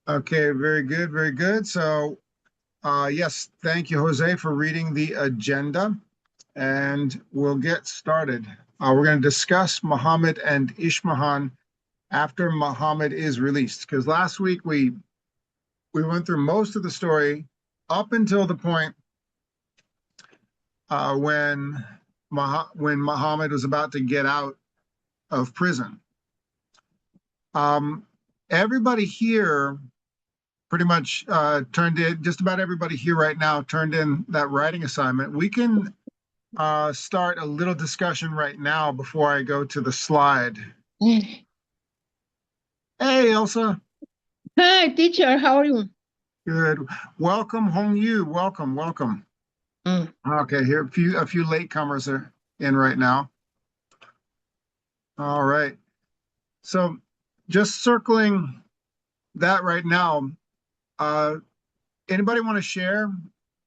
Okay, very good, very good. So, yes, thank you, Jose, for reading the agenda, and we'll get started. We're going to discuss Muhammad and Ishmahan after Muhammad is released, because last week we went through most of the story up until the point when Muhammad was about to get out of prison. Um, Everybody here pretty much turned in, just about everybody here right now turned in that writing assignment. We can start a little discussion right now before I go to the slide. Hey, Elsa. Hi, teacher. How are you? Good. Welcome, Hong Yu. Welcome, welcome. Mm. Okay, here a few latecomers are in right now. All right. So just circling that right now, uh, anybody want to share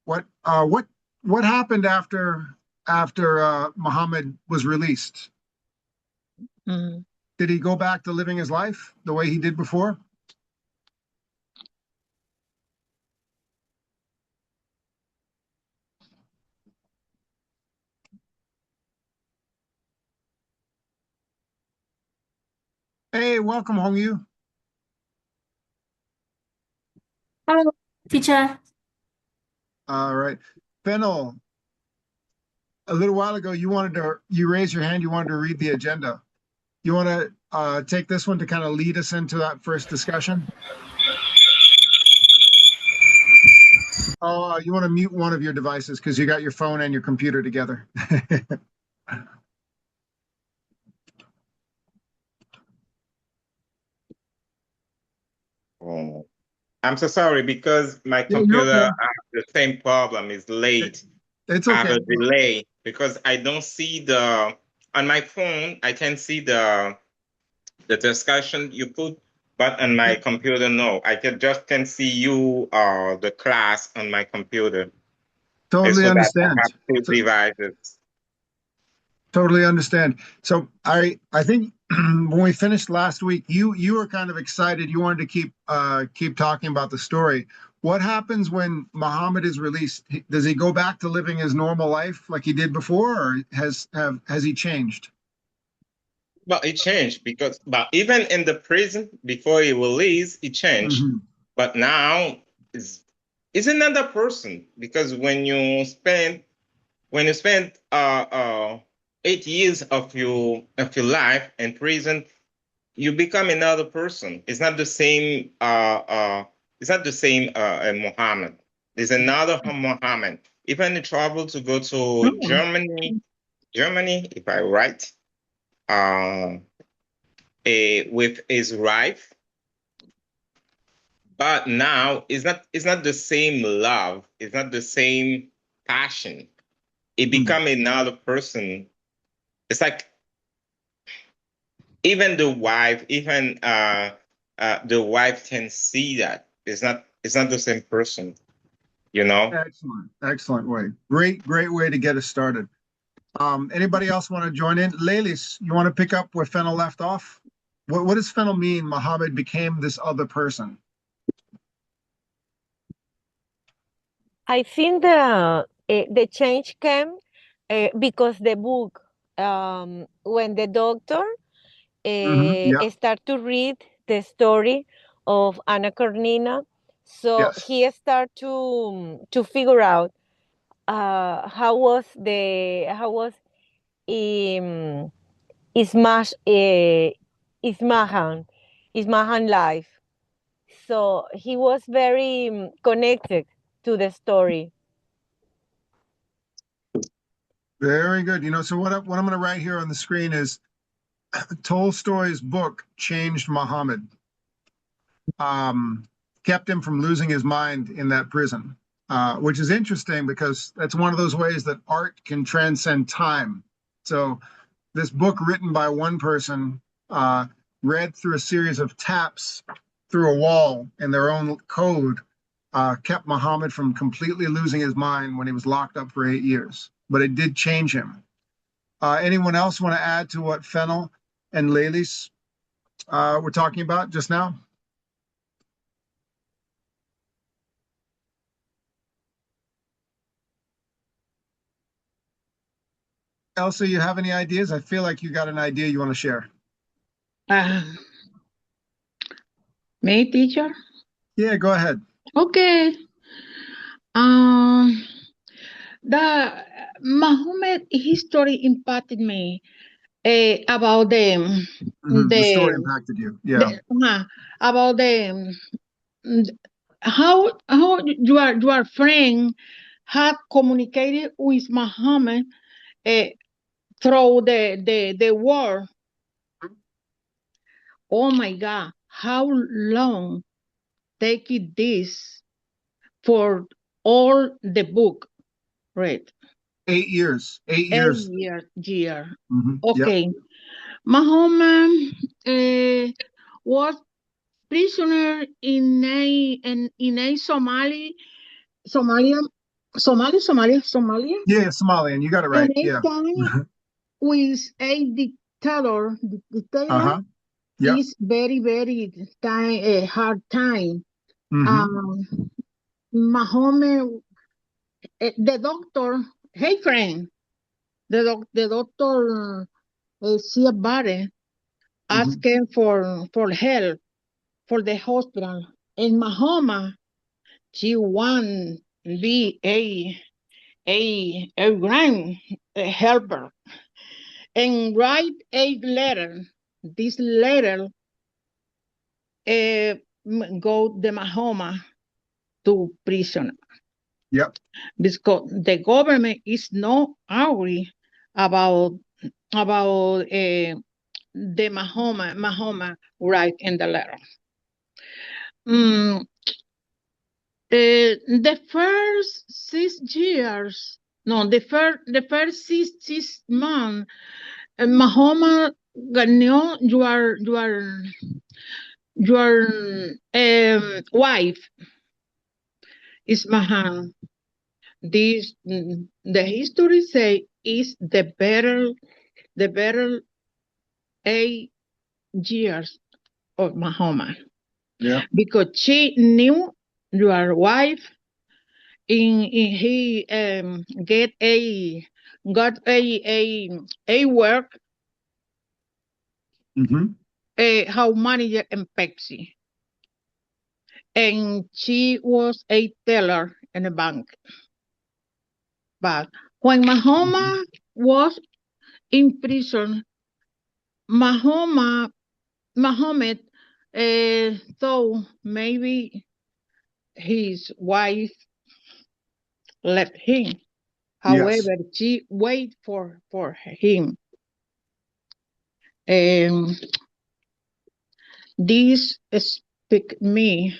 what uh, what what happened after Muhammad was released? Mm. Did he go back to living his life the way he did before? Hey, welcome, Hong Yu. Hello, teacher. All right. Fennel, a little while ago, you raised your hand, you wanted to read the agenda. You want to take this one to kind of lead us into that first discussion? Oh, you want to mute one of your devices because you got your phone and your computer together. Oh, I'm so sorry because my Yeah, you're computer okay. has the same problem. It's late. It's I have okay. a delay because I don't see on my phone. I can see the discussion you put, but on my computer, no. I can see you the class on my computer. It's Totally so that I understand. have two So, devices. totally understand. So I think when we finished last week, you were kind of excited. You wanted to keep talking about the story. What happens when Muhammad is released? Does he go back to living his normal life like he did before, or has he changed? But it changed because, but even in the prison before he released, it changed. Hmm. But now is is another person because when you spend 8 years of your life in prison, you become another person. It's not the same. It's not the same. Muhammad. There's another Muhammad. Even he traveled to go to Germany, if I right, uh, with his wife. But now it's not the same love. It's not the same passion. It become another person. It's like even the wife can see that it's not the same person, you know. Excellent, excellent way. Great way to get us started. Anybody else want to join in? Lelis, you want to pick up where Fennel left off? What does Fennel mean? Muhammad became this other person. I think the change came because the book, when the doctor Yeah. start to read the story of Anna Karenina, so Yes. he start to figure out how was um, Ismash Ismahan Ismahan life. So he was very connected to the story. Very good. So what I'm going to write here on the screen is Tolstoy's book changed Muhammad, um, kept him from losing his mind in that prison, which is interesting because that's one of those ways that art can transcend time. So this book written by one person, uh, read through a series of taps through a wall in their own code, kept Muhammad from completely losing his mind when he was locked up for 8 years. But it did change him. Anyone else want to add to what Fennel and Lelis were talking about just now? Elsa, you have any ideas? I feel like you got an idea you want to share. Me, teacher? Yeah, go ahead. Okay. The Muhammad history impacted me about The story the, impacted you. Yeah. about how your friend had communicated with Muhammad through the war. Oh my God, how long take it this for all the book read? 8 years. 8 A years. year. Yep. Okay. Muhammad was prisoner in a Somalia, Somalia. Yeah, Somalian. You got it right. And a Yeah. time with a dictator. Uh-huh. Yep. Is very time a hard time. Um, Muhammad, the doctor, hey friend, the doctor see about it, asking for help for the hospital. And Muhammad, she want be a grand helper and write a letter. This letter go the Muhammad to prison. Yep. Because the government is not angry about the Muhammad right in the letter. The first 6 years, no, the first six months, Muhammad ganó your wife is Mahan. This the history say is the better 8 years of Muhammad. Yeah. Because she knew your wife in he got a work how manager in Pepsi. And she was a teller in a bank. But when Muhammad was in prison, Muhammad thought maybe his wife left him. However, she waited for him. This speak me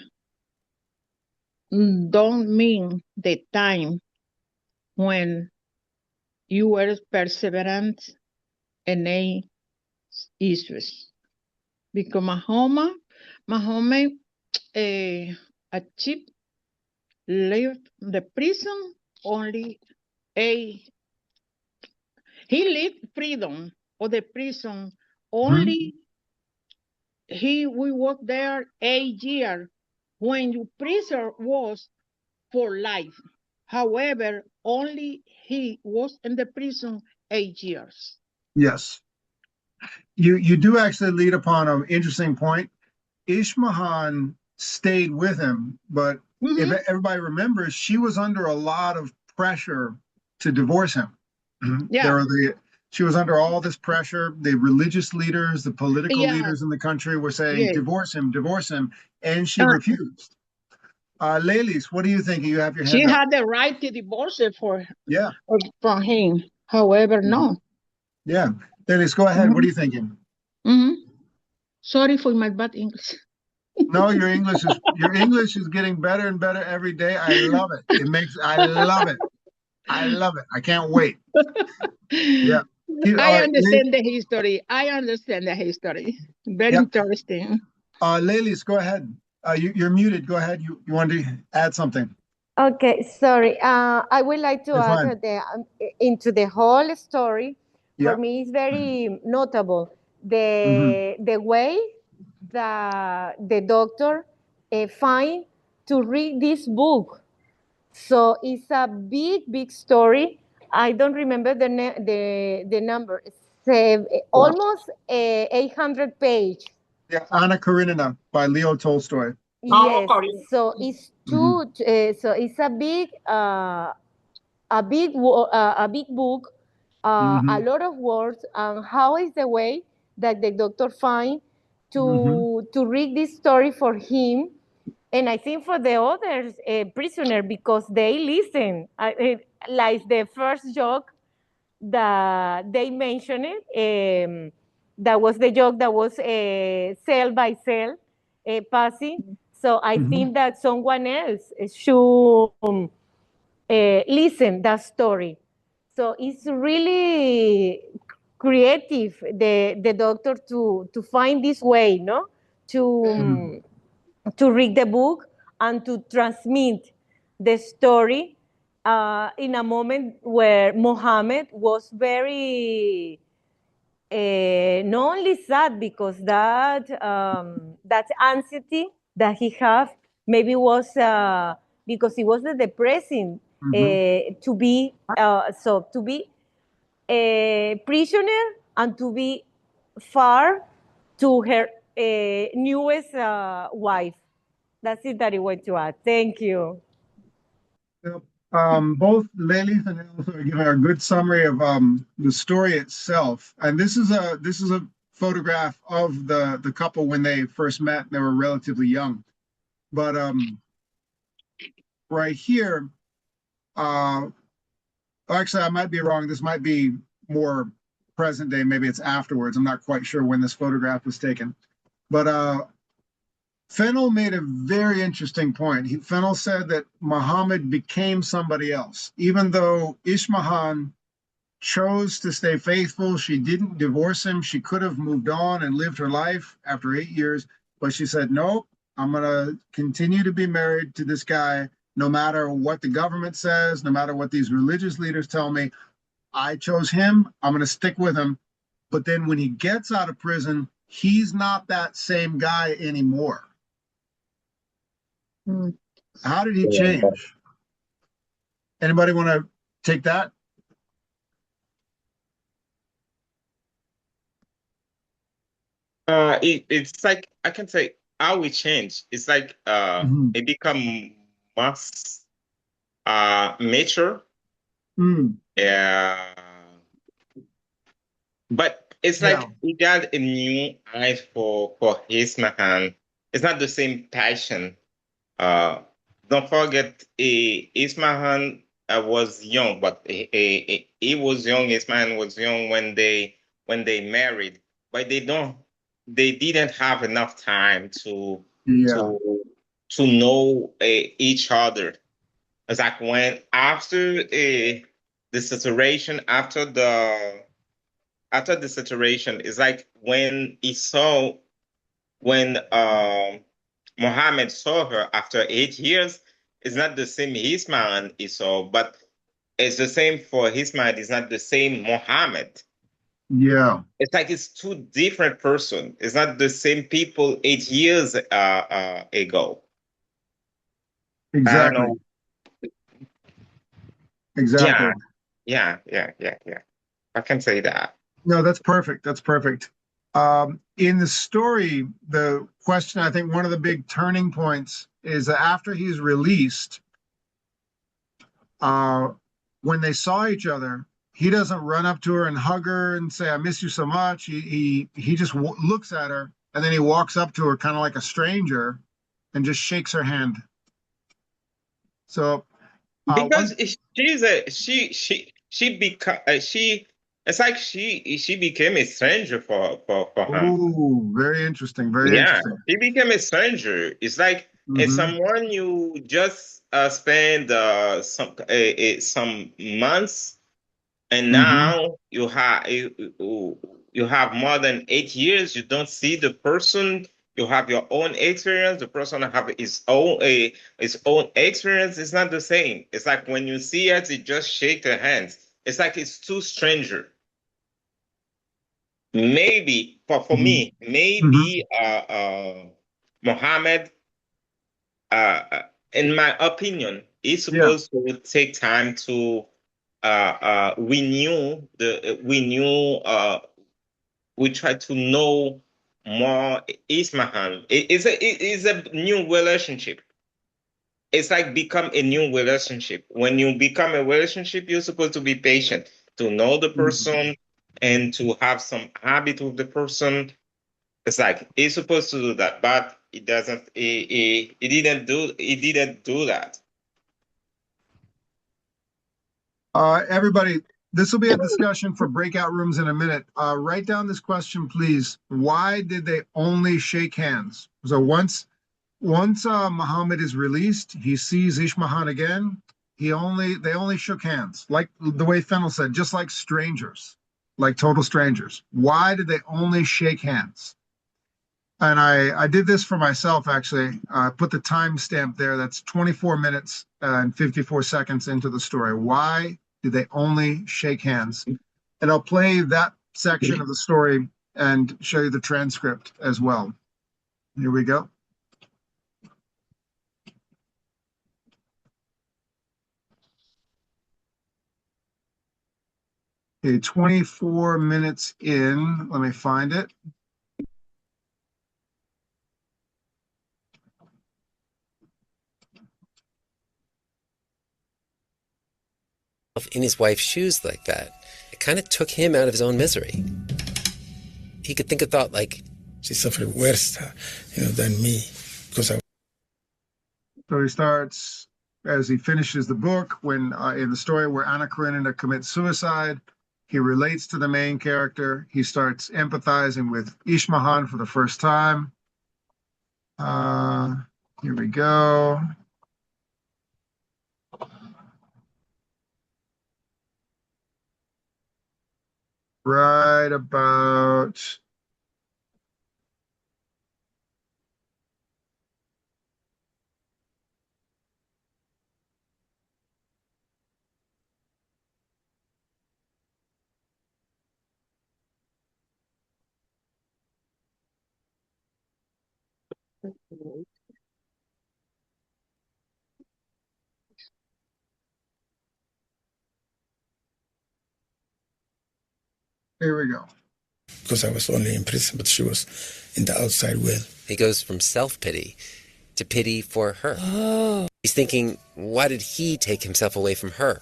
don't mean the time when you were perseverant in a issues. Because Muhammad achieved left the prison only he lived freedom of the prison only we was there 8 years when your prison was for life. However, only he was in the prison 8 years. Yes. You do actually lead upon an interesting point. Ishmahan stayed with him, but if everybody remembers, she was under a lot of pressure to divorce him. Yeah. She was under all this pressure. The religious leaders, the political leaders in the country were saying, divorce him, and she refused. Lelis, what do you think? You have your hand She up. had the right to divorce her from him. However, no. Yeah. Lelis, go ahead. What are you thinking? Sorry for my bad English. No, your English is getting better and better every day. I love it. I love it. I can't wait. Yeah. I understand the history. Very interesting. Lelis, go ahead. You're muted. Go ahead. You want to add something? Okay, sorry. I would like to add into the whole story. For me, it's very notable the way that the doctor find to read this book. So it's a big story I don't remember the number. Almost 800 page. Yeah, Anna Karenina by Leo Tolstoy. Yes, so it's too. So it's a big book, a lot of words, and how is the way that the doctor find to read this story for him, and I think for the others prisoner, because they listen. Like the first joke that they mentioned it, that was the joke that was cell by cell passing. So I think that someone else should listen that story. So it's really creative, the doctor to find this way, no, to read the book and to transmit the story in a moment where Mohammed was very not only sad, because that anxiety that he had maybe was because it was the depressing to be to be a prisoner and to be far to her newest wife. That's it that I want to add. Thank you. Both Lelis and Elsa are giving a good summary of the story itself, and this is a photograph of the couple when they first met. They were relatively young, but right here, actually, I might be wrong. This might be more present day. Maybe it's afterwards. I'm not quite sure when this photograph was taken, but Fennell made a very interesting point. Fennell said that Muhammad became somebody else. Even though Ismahan chose to stay faithful, she didn't divorce him. She could have moved on and lived her life after 8 years, but she said, nope, I'm going to continue to be married to this guy, no matter what the government says, no matter what these religious leaders tell me. I chose him. I'm going to stick with him. But then when he gets out of prison, he's not that same guy anymore. How did he change? Anybody want to take that? It's like I can say how we change. It's like it become mass mature. Yeah. But it's like he got a new eyes for his man. It's not the same passion. Don't forget, Ismahan was young, but he was young. Ismahan was young when they married, but they didn't have enough time to know each other. It's like when after the separation, after the separation, it's like when he saw when Muhammad saw her after 8 years. It's not the same Ismail he saw, but it's the same for Ismail. It's not the same Muhammad. Yeah. It's like it's two different persons. It's not the same people 8 years ago. Exactly. Exactly. Yeah. I can say that. No, that's perfect. That's perfect. In the story, the question, I think one of the big turning points is that after he's released, when they saw each other, he doesn't run up to her and hug her and say, I miss you so much. He just looks at her, and then he walks up to her kind of like a stranger and just shakes her hand. So because it's like she became a stranger for him. Oh, very interesting. Very interesting. He became a stranger. It's like it's someone you just spend some months, and now you have more than 8 years. You don't see the person. You have your own experience. The person have his own experience. It's not the same. It's like when you see it, you just shake their hands. It's like it's two stranger. Maybe for me, maybe Mohammed, in my opinion, is supposed to take time to we try to know more Ismahan. It's a new relationship. It's like become a new relationship. When you become a relationship, you're supposed to be patient, to know the person and to have some habit with the person. It's like it's supposed to do that, but it doesn't. It didn't do. It didn't do that. Everybody, this will be a discussion for breakout rooms in a minute. Write down this question, please. Why did they only shake hands? So once Muhammad is released, he sees Ishmahan again. They only shook hands, like the way Fennel said, just like strangers, like total strangers. Why did they only shake hands? And I did this for myself, actually. I put the timestamp there. That's 24 minutes and 54 seconds into the story. Why did they only shake hands? And I'll play that section of the story and show you the transcript as well. Here we go. Okay, 24 minutes in. Let me find it. In his wife's shoes like that, it kind of took him out of his own misery. He could think a thought like, she suffered worse, than me, because I. So he starts, as he finishes the book, when in the story where Anna Karenina commits suicide, he relates to the main character. He starts empathizing with Ishmahan for the first time. Here we go. Right about here we go. Because I was only in prison, but she was in the outside world. He goes from self-pity to pity for her. Oh. He's thinking, why did he take himself away from her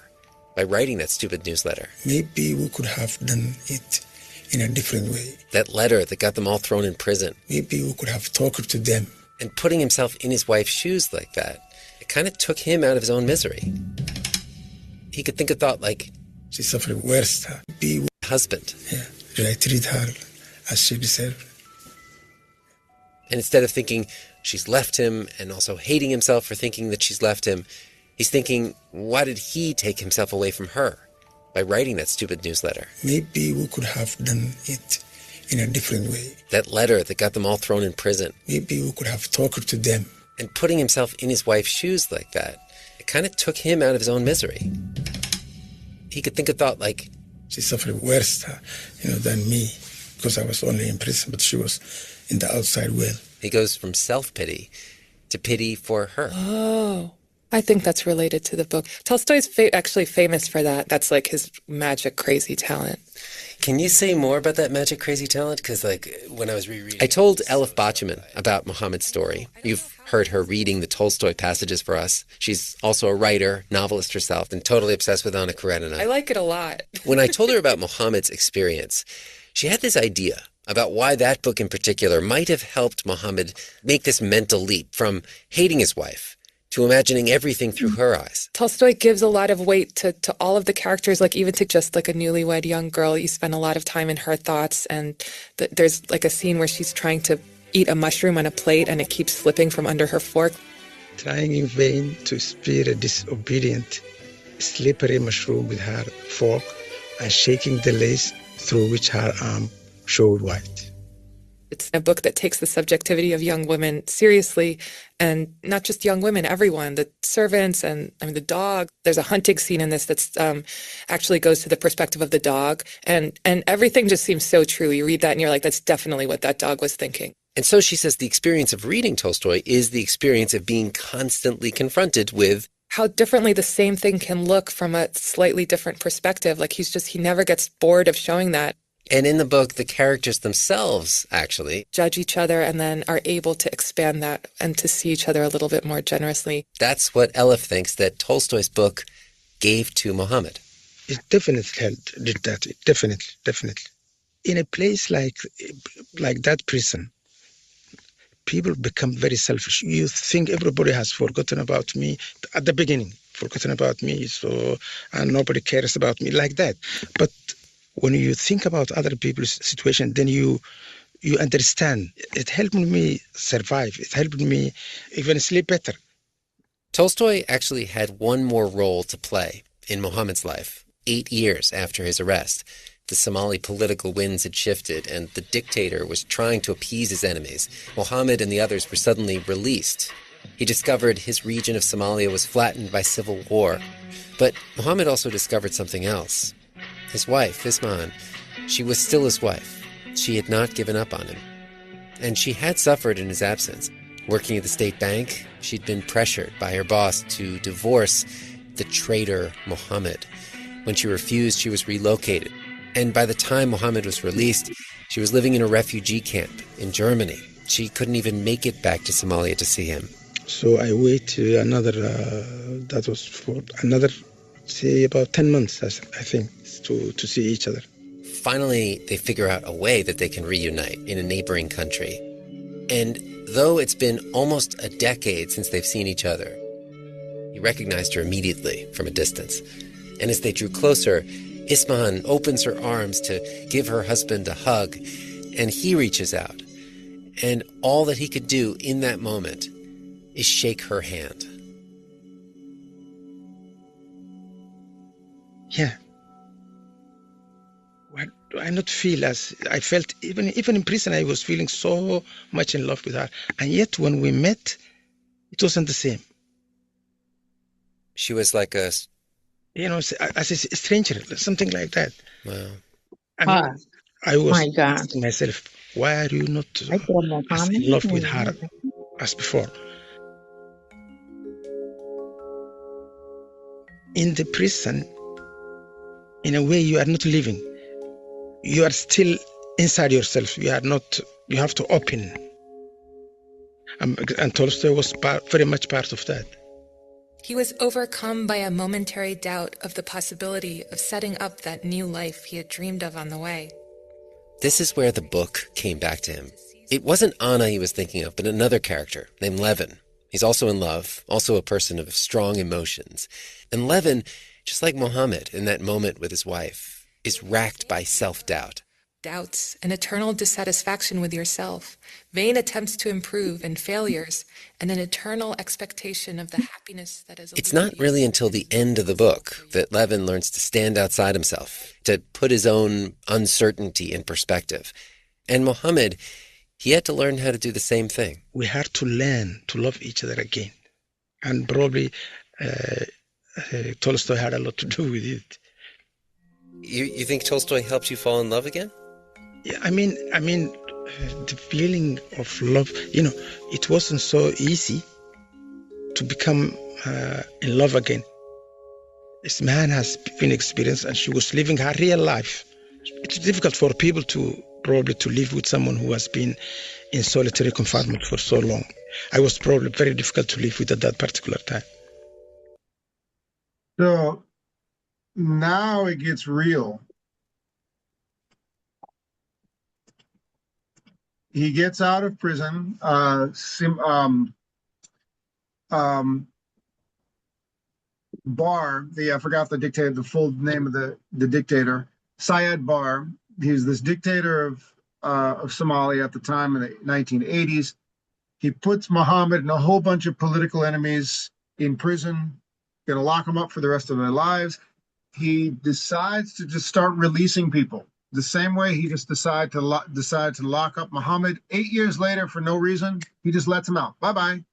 by writing that stupid newsletter? Maybe we could have done it in a different way. That letter that got them all thrown in prison. Maybe we could have talked to them. And putting himself in his wife's shoes like that, it kind of took him out of his own misery. He could think a thought like, she suffered worse. Be husband. Yeah. Should I treat her as she deserved? And instead of thinking she's left him and also hating himself for thinking that she's left him, he's thinking, why did he take himself away from her by writing that stupid newsletter? Maybe we could have done it in a different way. That letter that got them all thrown in prison. Maybe we could have talked to them. And putting himself in his wife's shoes like that, it kind of took him out of his own misery. He could think a thought like, she suffered worse, than me, because I was only in prison, but she was in the outside world. He goes from self-pity to pity for her. Oh, I think that's related to the book. Tolstoy's actually famous for that. That's like his magic, crazy talent. Can you say more about that magic, crazy talent? Because when I was rereading, I told Elif Bachman about Muhammad's story. You've heard her reading the Tolstoy passages for us. She's also a writer, novelist herself, and totally obsessed with Anna Karenina. I like it a lot. When I told her about Muhammad's experience, she had this idea about why that book in particular might have helped Muhammad make this mental leap from hating his wife to imagining everything through her eyes. Tolstoy gives a lot of weight to all of the characters, like even to just like a newlywed young girl. You spend a lot of time in her thoughts, and there's like a scene where she's trying to eat a mushroom on a plate and it keeps slipping from under her fork. Trying in vain to spear a disobedient, slippery mushroom with her fork and shaking the lace through which her arm showed white. It's a book that takes the subjectivity of young women seriously, and not just young women, everyone, the servants and the dog. There's a hunting scene in this that's actually goes to the perspective of the dog, and everything just seems so true. You read that and you're like, that's definitely what that dog was thinking. And so she says the experience of reading Tolstoy is the experience of being constantly confronted with how differently the same thing can look from a slightly different perspective. Like he never gets bored of showing that. And in the book, the characters themselves actually judge each other and then are able to expand that and to see each other a little bit more generously. That's what Elif thinks that Tolstoy's book gave to Muhammad. It definitely did that. Definitely. In a place like that prison, people become very selfish. You think everybody has forgotten about me at the beginning, and nobody cares about me like that. But when you think about other people's situation, then you understand. It helped me survive. It helped me even sleep better. Tolstoy actually had one more role to play in Muhammad's life. 8 years after his arrest, the Somali political winds had shifted and the dictator was trying to appease his enemies. Muhammad and the others were suddenly released. He discovered his region of Somalia was flattened by civil war. But Muhammad also discovered something else. His wife, Ismahan, she was still his wife. She had not given up on him. And she had suffered in his absence. Working at the state bank, she'd been pressured by her boss to divorce the traitor Muhammad. When she refused, she was relocated. And by the time Muhammad was released, she was living in a refugee camp in Germany. She couldn't even make it back to Somalia to see him. So I waited say about 10 months, I think, to see each other. Finally, they figure out a way that they can reunite in a neighboring country. And though it's been almost a decade since they've seen each other, he recognized her immediately from a distance. And as they drew closer, Ismahan opens her arms to give her husband a hug, and he reaches out. And all that he could do in that moment is shake her hand. Yeah. What do I not feel as I felt even in prison? I was feeling so much in love with her, and yet when we met, it wasn't the same. She was like as a stranger, something like that. Wow. I was asking myself, why are you not as in love with her as before? In the prison, in a way, you are not living. You are still inside yourself. You have to open. And Tolstoy was very much part of that. He was overcome by a momentary doubt of the possibility of setting up that new life he had dreamed of on the way. This is where the book came back to him. It wasn't Anna he was thinking of, but another character named Levin. He's also in love, also a person of strong emotions. And Levin, just like Muhammad in that moment with his wife, is racked by self-doubt. Doubts, an eternal dissatisfaction with yourself, vain attempts to improve and failures, and an eternal expectation of the happiness that is. It's not really until the end of the book that Levin learns to stand outside himself, to put his own uncertainty in perspective. And Muhammad, he had to learn how to do the same thing. We had to learn to love each other again. And probably Tolstoy had a lot to do with it. You think Tolstoy helped you fall in love again? Yeah, I mean, the feeling of love, it wasn't so easy to become in love again. This man has been experienced and she was living her real life. It's difficult for people to live with someone who has been in solitary confinement for so long. I was probably very difficult to live with at that particular time. So now it gets real. He gets out of prison. Bar, I forgot the dictator, the full name of the dictator, Syed Bar. He's this dictator of Somalia at the time in the 1980s. He puts Muhammad and a whole bunch of political enemies in prison, going to lock them up for the rest of their lives. He decides to just start releasing people. The same way he just decided to lock up Muhammad 8 years later for no reason. He just lets him out. Bye-bye.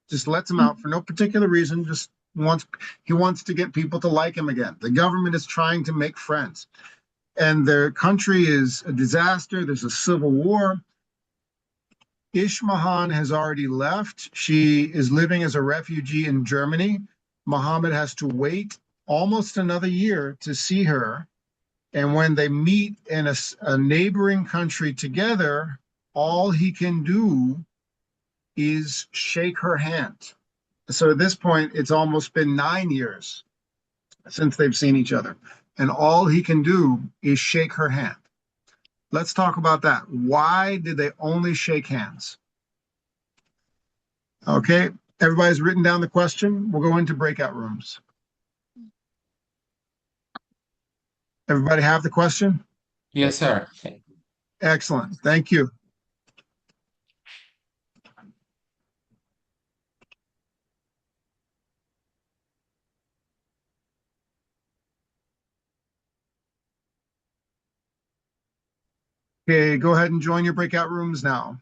Just lets him out for no particular reason. He wants to get people to like him again. The government is trying to make friends. And their country is a disaster. There's a civil war. Ismahan has already left. She is living as a refugee in Germany. Muhammad has to wait almost another year to see her. And when they meet in a neighboring country together, all he can do is shake her hand. So at this point, it's almost been 9 years since they've seen each other. And all he can do is shake her hand. Let's talk about that. Why did they only shake hands? Okay, everybody's written down the question. We'll go into breakout rooms. Everybody have the question? Yes, sir. Excellent. Thank you. Okay, go ahead and join your breakout rooms now.